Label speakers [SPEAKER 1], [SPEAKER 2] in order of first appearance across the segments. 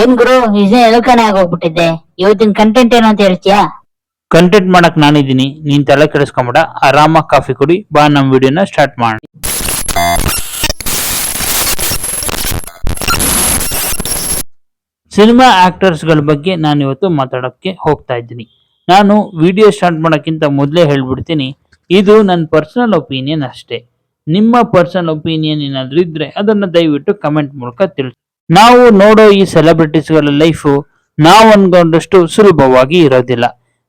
[SPEAKER 1] ಏನ್ ಗುರು ಇದೇ ಎಲ್ಕನೆ ಆಗೋಗ್ಬಿಟ್ಟಿದ್ದೆ. ಇವತ್ತಿನ ಕಂಟೆಂಟ್ ಏನು ಅಂತ ಹೇಳ್ತೀಯಾ?
[SPEAKER 2] ಕಂಟೆಂಟ್ ಮಾಡಕ್ ನಾನಿದ್ದೀನಿ, ನೀನ್ ತಲೆ ಕೆಡಿಸ್ಕೊಂಬೇಡ. ಆರಾಮಾಗಿ ಕಾಫಿ ಕುಡಿ, ಬಾ ನಮ್ ವಿಡಿಯೋನ ಸ್ಟಾರ್ಟ್ ಮಾಡಿ. ಸಿನಿಮಾ ಆಕ್ಟರ್ಸ್ ಗಳ ಬಗ್ಗೆ ನಾನು ಇವತ್ತು ಮಾತಾಡೋಕ್ಕೆ ಹೋಗ್ತಾ ಇದ್ದೀನಿ. ನಾನು ವಿಡಿಯೋ ಸ್ಟಾರ್ಟ್ ಮಾಡೋಕ್ಕಿಂತ ಮೊದಲೇ ಹೇಳ್ಬಿಡ್ತೀನಿ, ಇದು ನನ್ನ ಪರ್ಸನಲ್ ಒಪಿನಿಯನ್ ಅಷ್ಟೇ. ನಿಮ್ಮ ಪರ್ಸನಲ್ ಒಪಿನಿಯನ್ ಏನಾದ್ರೂ ಇದ್ರೆ ಅದನ್ನ ದಯವಿಟ್ಟು ಕಮೆಂಟ್ ಮೂಲಕ ತಿಳಿಸಿ. ನಾವು ನೋಡೋ ಈ ಸೆಲೆಬ್ರಿಟೀಸ್ಗಳ ಲೈಫು ನಾವು ಅನ್ಕೊಂಡಷ್ಟು ಸುಲಭವಾಗಿ ಇರೋದಿಲ್ಲ.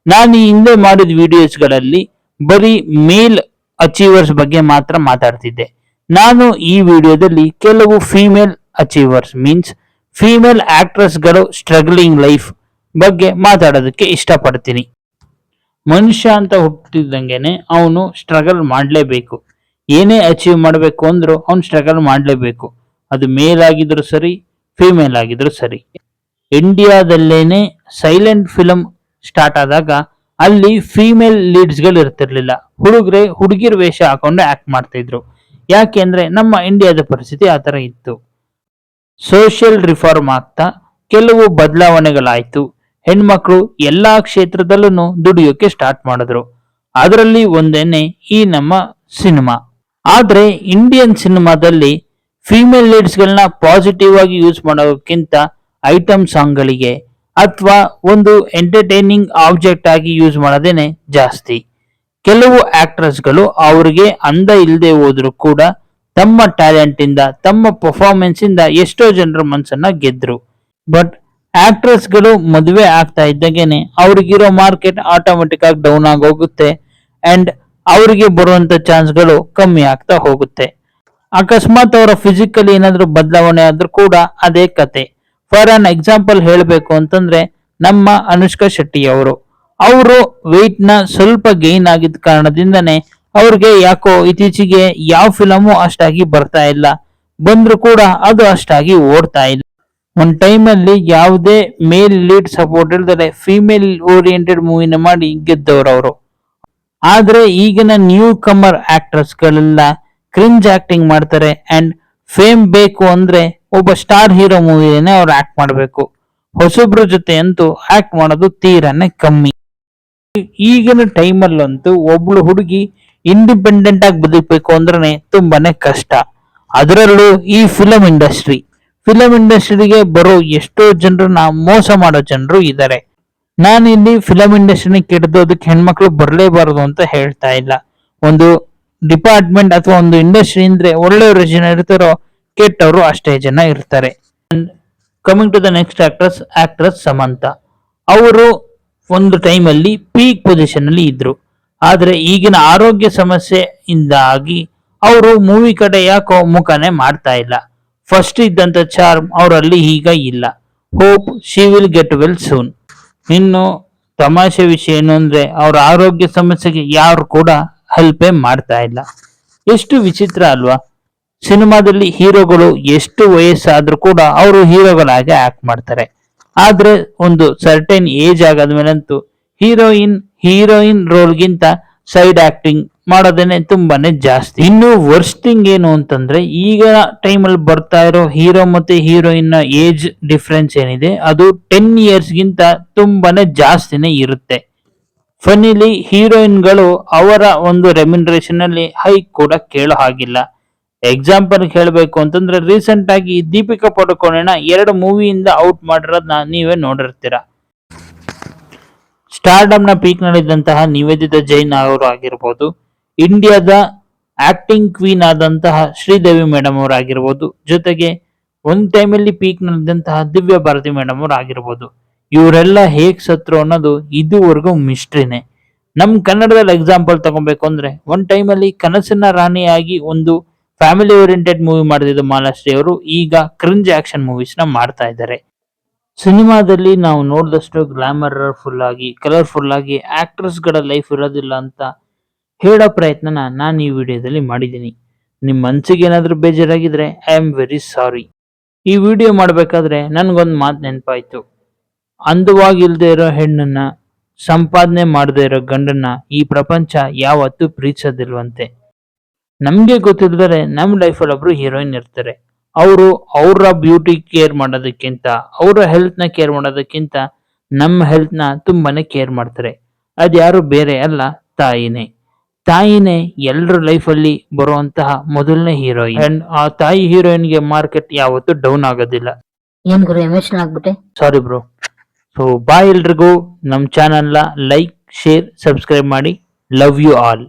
[SPEAKER 2] ನಾನು ಈ ಹಿಂದೆ ಮಾಡಿದ ವಿಡಿಯೋಸ್ಗಳಲ್ಲಿ ಬರೀ ಮೇಲ್ ಅಚೀವರ್ಸ್ ಬಗ್ಗೆ ಮಾತ್ರ ಮಾತಾಡ್ತಿದ್ದೆ. ನಾನು ಈ ವಿಡಿಯೋದಲ್ಲಿ ಕೆಲವು ಫೀಮೇಲ್ ಅಚೀವರ್ಸ್ ಮೀನ್ಸ್ ಫೀಮೇಲ್ ಆಕ್ಟ್ರೆಸ್ಗಳು ಸ್ಟ್ರಗ್ಲಿಂಗ್ ಲೈಫ್ ಬಗ್ಗೆ ಮಾತಾಡೋದಕ್ಕೆ ಇಷ್ಟಪಡ್ತೀನಿ. ಮನುಷ್ಯ ಅಂತ ಹುಟ್ಟಿದಂಗೆನೆ ಅವನು ಸ್ಟ್ರಗಲ್ ಮಾಡಲೇಬೇಕು. ಏನೇ ಅಚೀವ್ ಮಾಡಬೇಕು ಅಂದ್ರೂ ಅವನು ಸ್ಟ್ರಗಲ್ ಮಾಡಲೇಬೇಕು. ಅದು ಮೇಲ್ ಆಗಿದ್ರು ಸರಿ, ಫಿಮೇಲ್ ಆಗಿದ್ರು ಸರಿ. ಇಂಡಿಯಾದಲ್ಲೇನೆ ಸೈಲೆಂಟ್ ಫಿಲಮ್ ಸ್ಟಾರ್ಟ್ ಆದಾಗ ಅಲ್ಲಿ ಫೀಮೇಲ್ ಲೀಡ್ಸ್ಗಳು ಇರ್ತಿರ್ಲಿಲ್ಲ. ಹುಡುಗಿರ್ ವೇಷ ಹಾಕೊಂಡು ಆಕ್ಟ್ ಮಾಡ್ತಾ ಇದ್ರು. ಯಾಕೆಂದ್ರೆ ನಮ್ಮ ಇಂಡಿಯಾದ ಪರಿಸ್ಥಿತಿ ಆ ತರ ಇತ್ತು. ಸೋಷಿಯಲ್ ರಿಫಾರ್ಮ್ ಆಗ್ತಾ ಕೆಲವು ಬದಲಾವಣೆಗಳಾಯ್ತು. ಹೆಣ್ಮಕ್ಳು ಎಲ್ಲಾ ಕ್ಷೇತ್ರದಲ್ಲೂ ದುಡಿಯೋಕೆ ಸ್ಟಾರ್ಟ್ ಮಾಡಿದ್ರು. ಅದರಲ್ಲಿ ಒಂದೇನೆ ಈ ನಮ್ಮ ಸಿನಿಮಾ. ಆದ್ರೆ ಇಂಡಿಯನ್ ಸಿನಿಮಾದಲ್ಲಿ ಫಿಮೇಲ್ ಲೀಡ್ಸ್ಗಳನ್ನ ಪಾಸಿಟಿವ್ ಆಗಿ ಯೂಸ್ ಮಾಡೋಕ್ಕಿಂತ ಐಟಮ್ ಸಾಂಗ್ಗಳಿಗೆ ಅಥವಾ ಒಂದು ಎಂಟರ್ಟೈನಿಂಗ್ ಆಬ್ಜೆಕ್ಟ್ ಆಗಿ ಯೂಸ್ ಮಾಡೋದೇನೆ ಜಾಸ್ತಿ. ಕೆಲವು ಆಕ್ಟ್ರೆಸ್ಗಳು ಅವ್ರಿಗೆ ಅಂದ ಇಲ್ಲದೆ ಹೋದ್ರು ಕೂಡ ತಮ್ಮ ಟ್ಯಾಲೆಂಟ್ ಇಂದ, ತಮ್ಮ ಪರ್ಫಾರ್ಮೆನ್ಸ್ ಇಂದ ಎಷ್ಟೋ ಜನರ ಮನಸ್ಸನ್ನ ಗೆದ್ರು. ಬಟ್ ಆಕ್ಟ್ರೆಸ್ಗಳು ಮದುವೆ ಆಗ್ತಾ ಇದ್ದಾಗೇನೆ ಅವ್ರಿಗಿರೋ ಮಾರ್ಕೆಟ್ ಆಟೋಮೆಟಿಕ್ ಆಗಿ ಡೌನ್ ಆಗಿ ಹೋಗುತ್ತೆ ಅಂಡ್ ಅವರಿಗೆ ಬರುವಂತ ಚಾನ್ಸ್ಗಳು ಕಮ್ಮಿ ಆಗ್ತಾ ಹೋಗುತ್ತೆ. ಅಕಸ್ಮಾತ್ ಅವರ ಫಿಸಿಕಲ್ ಏನಾದ್ರೂ ಬದಲಾವಣೆ ಆದ್ರೂ ಕೂಡ ಅದೇ ಕತೆ. ಫಾರ್ ಅನ್ ಎಕ್ಸಾಂಪಲ್ ಹೇಳಬೇಕು ಅಂತಂದ್ರೆ ನಮ್ಮ ಅನುಷ್ಕಾ ಶೆಟ್ಟಿ ಅವರು ವೆಯ್ಟ್ ನ ಸ್ವಲ್ಪ ಗೈನ್ ಆಗಿದ್ದ ಕಾರಣದಿಂದನೇ ಅವ್ರಿಗೆ ಯಾಕೋ ಇತ್ತೀಚೆಗೆ ಯಾವ ಫಿಲಮು ಅಷ್ಟಾಗಿ ಬರ್ತಾ ಇಲ್ಲ, ಬಂದ್ರು ಕೂಡ ಅದು ಅಷ್ಟಾಗಿ ಓಡ್ತಾ ಇಲ್ಲ. ಒಂದ್ ಟೈಮ್ ಅಲ್ಲಿ ಯಾವುದೇ ಮೇಲ್ ಲೀಡ್ ಸಪೋರ್ಟ್ ಇಲ್ದರೆ ಫಿಮೇಲ್ ಓರಿಯೆಂಟೆಡ್ ಮೂವಿನ ಮಾಡಿ ಗೆದ್ದವರು ಅವರು. ಆದ್ರೆ ಈಗಿನ ನ್ಯೂ ಕಮರ್ ಆಕ್ಟರ್ಸ್ ಗಳೆಲ್ಲ ಕ್ರಿಂಜ್ ಆಕ್ಟಿಂಗ್ ಮಾಡ್ತಾರೆ ಅಂಡ್ ಫೇಮ್ ಬೇಕು ಅಂದ್ರೆ ಒಬ್ಬ ಸ್ಟಾರ್ ಹೀರೋ ಮೂವಿನೇ ಅವ್ರು ಆಕ್ಟ್ ಮಾಡ್ಬೇಕು. ಹೊಸಬ್ರ ಜೊತೆ ಅಂತೂ ಆಕ್ಟ್ ಮಾಡೋದು ತೀರಾನೇ ಕಮ್ಮಿ. ಈಗಿನ ಟೈಮಲ್ಲಂತೂ ಒಬ್ಳು ಹುಡುಗಿ ಇಂಡಿಪೆಂಡೆಂಟ್ ಆಗಿ ಬದುಕಬೇಕು ಅಂದ್ರೆ ತುಂಬಾನೇ ಕಷ್ಟ. ಅದರಲ್ಲೂ ಈ ಫಿಲಂ ಇಂಡಸ್ಟ್ರಿಗೆ ಬರೋ ಎಷ್ಟೋ ಜನರನ್ನ ಮೋಸ ಮಾಡೋ ಜನರು ಇದ್ದಾರೆ. ನಾನಿಲ್ಲಿ ಫಿಲಂ ಇಂಡಸ್ಟ್ರಿನ ಕೆಡ್ದೋದಕ್ಕೆ ಹೆಣ್ಮಕ್ಳು ಬರಲೇಬಾರದು ಅಂತ ಹೇಳ್ತಾ ಇಲ್ಲ. ಒಂದು ಡಿಪಾರ್ಟ್ಮೆಂಟ್ ಅಥವಾ ಒಂದು ಇಂಡಸ್ಟ್ರಿ ಅಂದ್ರೆ ಒಳ್ಳೆಯವರು ಜನ ಇರ್ತಾರೋ, ಕೆಟ್ಟವರು ಅಷ್ಟೇ ಜನ ಇರ್ತಾರೆ. Coming to the next actress Samantha. ಅವರು ಒಂದು ಟೈಮ್ ಅಲ್ಲಿ ಪೀಕ್ ಪೊಸಿಷನ್ ಅಲ್ಲಿ ಇದ್ರು. ಆದ್ರೆ ಈಗಿನ ಆರೋಗ್ಯ ಸಮಸ್ಯೆಯಿಂದಾಗಿ ಅವರು ಮೂವಿ ಕಡೆ ಯಾಕೋ ಮುಖನೇ ಮಾಡ್ತಾ ಇಲ್ಲ. ಫಸ್ಟ್ ಇದ್ದಂತ ಚಾರ್ಮ್ ಅವರಲ್ಲಿ ಈಗ ಇಲ್ಲ. Hope she will get well soon. ಇನ್ನು ತಮಾಷೆ ವಿಷಯ ಏನು ಅಂದ್ರೆ ಅವ್ರ ಆರೋಗ್ಯ ಸಮಸ್ಯೆಗೆ ಯಾರು ಕೂಡ ಹೆಲ್ಪೇ ಮಾಡ್ತಾ ಇಲ್ಲ. ಎಷ್ಟು ವಿಚಿತ್ರ ಅಲ್ವಾ? ಸಿನಿಮಾದಲ್ಲಿ ಹೀರೋಗಳು ಎಷ್ಟು ವಯಸ್ಸಾದ್ರೂ ಕೂಡ ಅವರು ಹೀರೋಗಳಾಗಿ ಆಕ್ಟ್ ಮಾಡ್ತಾರೆ. ಆದ್ರೆ ಒಂದು ಸರ್ಟೆನ್ ಏಜ್ ಆಗಾದ್ಮೇಲಂತೂ ಹೀರೋಯಿನ್ ರೋಲ್ಗಿಂತ ಸೈಡ್ ಆಕ್ಟಿಂಗ್ ಮಾಡೋದೇನೆ ತುಂಬಾನೇ ಜಾಸ್ತಿ. ಇನ್ನು ವರ್ಸ್ಟ್ ಥಿಂಗ್ ಏನು ಅಂತಂದ್ರೆ ಈಗ ಟೈಮಲ್ಲಿ ಬರ್ತಾ ಇರೋ ಹೀರೋ ಮತ್ತೆ ಹೀರೋಯಿನ್ ನ ಏಜ್ ಡಿಫ್ರೆನ್ಸ್ ಏನಿದೆ ಅದು 10 years ಗಿಂತ ತುಂಬಾನೇ ಜಾಸ್ತಿನೇ ಇರುತ್ತೆ. ಫನಿಲಿ ಹೀರೋಯಿನ್ಗಳು ಅವರ ಒಂದು ರೆಮ್ಯುನರೇಷನ್ ಅಲ್ಲಿ ಹೈಕ್ ಕೂಡ ಕೇಳೋ ಹಾಗಿಲ್ಲ. ಎಕ್ಸಾಂಪಲ್ ಹೇಳಬೇಕು ಅಂತಂದ್ರೆ ರೀಸೆಂಟ್ ಆಗಿ ದೀಪಿಕಾ ಪಡುಕೋಣೆನ 2 ಮೂವಿಯಿಂದ ಔಟ್ ಮಾಡಿರೋದನ್ನ ನೀವೇ ನೋಡಿರ್ತೀರ. ಸ್ಟಾರ್ಡಮ್ ನ ಪೀಕ್ ನಲ್ಲಿದ್ದಂತಹ ನಿವೇದಿತಾ ಜೈನ್ ಅವರು ಆಗಿರ್ಬೋದು, ಇಂಡಿಯಾದ ಆಕ್ಟಿಂಗ್ ಕ್ವೀನ್ ಆದಂತಹ ಶ್ರೀದೇವಿ ಮೇಡಮ್ ಅವರು ಆಗಿರ್ಬೋದು, ಜೊತೆಗೆ ಒಂದ್ ಟೈಮಲ್ಲಿ ಪೀಕ್ ನಲ್ಲಿದ್ದಂತಹ ದಿವ್ಯಾ ಭಾರತಿ ಮೇಡಮ್ ಅವರು ಆಗಿರ್ಬೋದು. ಇವರೆಲ್ಲ ಹೇಗ್ ಸತ್ರು ಅನ್ನೋದು ಇದುವರೆಗೂ ಮಿಸ್ಟ್ರಿನೇ. ನಮ್ ಕನ್ನಡದಲ್ಲಿ ಎಕ್ಸಾಂಪಲ್ ತಗೊಬೇಕು ಅಂದ್ರೆ ಒಂದ್ ಟೈಮಲ್ಲಿ ಕನಸಿನ ರಾಣಿಯಾಗಿ ಒಂದು ಫ್ಯಾಮಿಲಿ ಓರಿಯೆಂಟೆಡ್ ಮೂವಿ ಮಾಡಿದ ಮಾಲಾಶ್ರೀ ಅವರು ಈಗ ಕ್ರಿಂಜ್ ಆಕ್ಷನ್ ಮೂವೀಸ್ ನ ಮಾಡ್ತಾ ಇದ್ದಾರೆ. ಸಿನಿಮಾದಲ್ಲಿ ನಾವು ನೋಡಿದಷ್ಟು ಗ್ಲಾಮರ್ ಫುಲ್ ಆಗಿ ಕಲರ್ಫುಲ್ ಆಗಿ ಆಕ್ಟ್ರೆಸ್ ಗಳ ಲೈಫ್ ಇರೋದಿಲ್ಲ ಅಂತ ಹೇಳೋ ಪ್ರಯತ್ನನ ನಾನು ಈ ವಿಡಿಯೋದಲ್ಲಿ ಮಾಡಿದ್ದೀನಿ. ನಿಮ್ ಮನ್ಸಿಗೆ ಏನಾದ್ರೂ ಬೇಜಾರಾಗಿದ್ರೆ ಐ ಆಮ್ ವೆರಿ ಸಾರಿ. ಈ ವಿಡಿಯೋ ಮಾಡ್ಬೇಕಾದ್ರೆ ನನ್ಗೊಂದ್ ಮಾತು ನೆನಪಾಯ್ತು. ಅಂದವಾಗಿಲ್ದೇ ಇರೋ ಹೆಣ್ಣನ್ನ, ಸಂಪಾದನೆ ಮಾಡದೇ ಇರೋ ಗಂಡನ್ನ ಈ ಪ್ರಪಂಚ ಯಾವತ್ತೂ ಪ್ರೀತಿಸೋದಿಲ್ವಂತೆ. ನಮ್ಗೆ ಗೊತ್ತಿಲ್ಲದ್ರೆ ನಮ್ ಲೈಫಲ್ಲಿ ಒಬ್ರು ಹೀರೋಯಿನ್ ಇರ್ತಾರೆ. ಅವರು ಅವರ ಬ್ಯೂಟಿ ಕೇರ್ ಮಾಡೋದಕ್ಕಿಂತ, ಅವರ ಹೆಲ್ತ್ ನ ಕೇರ್ ಮಾಡೋದಕ್ಕಿಂತ ನಮ್ಮ ಹೆಲ್ತ್ ನ ತುಂಬಾನೇ ಕೇರ್ ಮಾಡ್ತಾರೆ. ಅದ್ಯಾರು ಬೇರೆ ಅಲ್ಲ, ತಾಯಿನೇ ಎಲ್ಲರ ಲೈಫ್ ಅಲ್ಲಿ ಬರುವಂತಹ ಮೊದಲನೇ ಹೀರೋಯಿನ್. ಅಂಡ್ ಆ ತಾಯಿ ಹೀರೋಯಿನ್ ಗೆ ಮಾರ್ಕೆಟ್ ಯಾವತ್ತೂ ಡೌನ್ ಆಗೋದಿಲ್ಲ.
[SPEAKER 1] ಏನ್ ಗುರು ಎಮೋಷನಲ್ ಆಗ್ಬಿಟ್ಟೆ?
[SPEAKER 2] ಸಾರಿ ಬ್ರೋ. ಸೊ ಬಾಯ್ ಎಲ್ರಿಗೂ. ನಮ್ಮ ಚಾನಲ್ ನ ಲೈಕ್, ಶೇರ್, ಸಬ್ಸ್ಕ್ರೈಬ್ ಮಾಡಿ. Love you all.